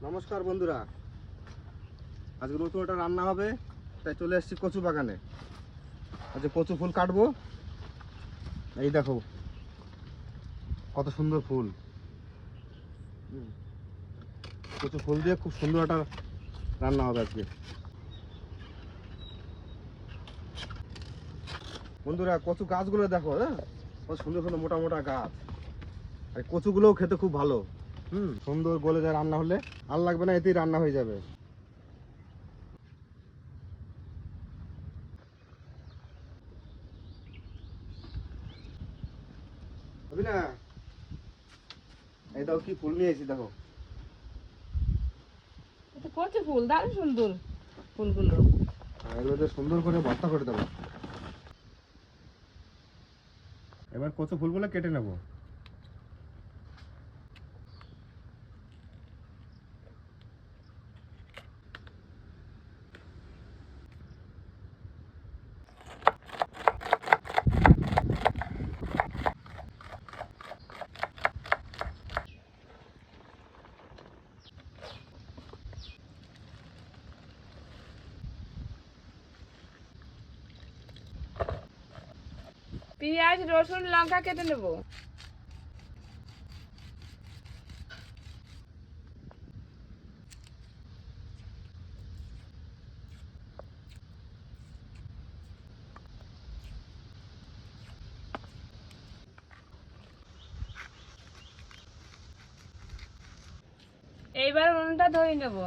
নমস্কার বন্ধুরা, আজকে নতুন একটা রান্না হবে, তাই চলে এসেছি কচু বাগানে। আজকে কচু ফুল কাটবো। এই দেখো কত সুন্দর ফুল। কচু ফুল দিয়ে খুব সুন্দর একটা রান্না হবে আজকে। বন্ধুরা, কচু গাছগুলো দেখো, হ্যাঁ, কত সুন্দর সুন্দর মোটা মোটা গাছ। আর কচুগুলোও খেতে খুব ভালো। সুন্দর গলে যায়, রান্না হলে আর লাগবে না, এতেই রান্না হয়ে যাবে। না, এই দেখো কি ফুল নিয়ে এসেছি, দেখো। কচু ফুল দারুণ সুন্দর ফুলগুলো। এগুলো সুন্দর করে ভর্তা করে দেবো। এবার কচু ফুলগুলো কেটে নেব। পেঁয়াজ রসুন লঙ্কা কেটে নেব। এইবার উনুনটা ধরে নেব।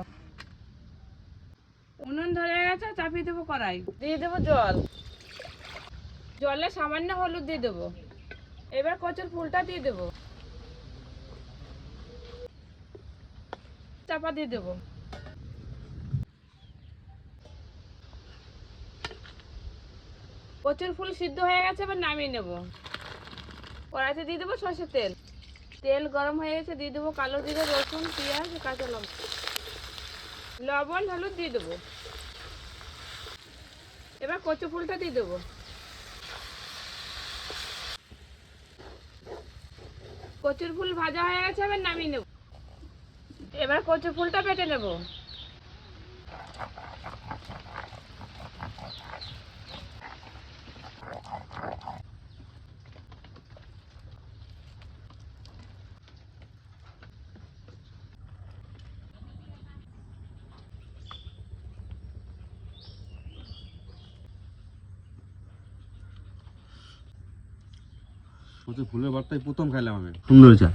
উনুন ধরে গেছে, চাপিয়ে দেবো কড়াই, দিয়ে দেবো জল। জলে সামান্য হলুদ দিয়ে দেবো। এবার কচুর ফুলটা দিয়ে দেবো, চাপা দিয়ে দেবো। কচুর ফুল সিদ্ধ হয়ে গেছে, এবার নামিয়ে নেব। কড়াইতে দিয়ে দেবো সরষের তেল। তেল গরম হয়ে গেছে, দিয়ে দেবো কালো জিরে, রসুন, পেঁয়াজ, কাঁচা লঙ্কা, লবণ, হলুদ দিয়ে দেবো। এবার কচু ফুলটা দিয়ে দেবো। কচুর ফুল ভাজা হয়ে গেছে, এবার নামিয়ে নেব। এবার কচু ফুলটা বেটে নেব। কচু ফুলের ভর্তাই প্রথম খাইলাম আমি, সুন্দর হয়েছে।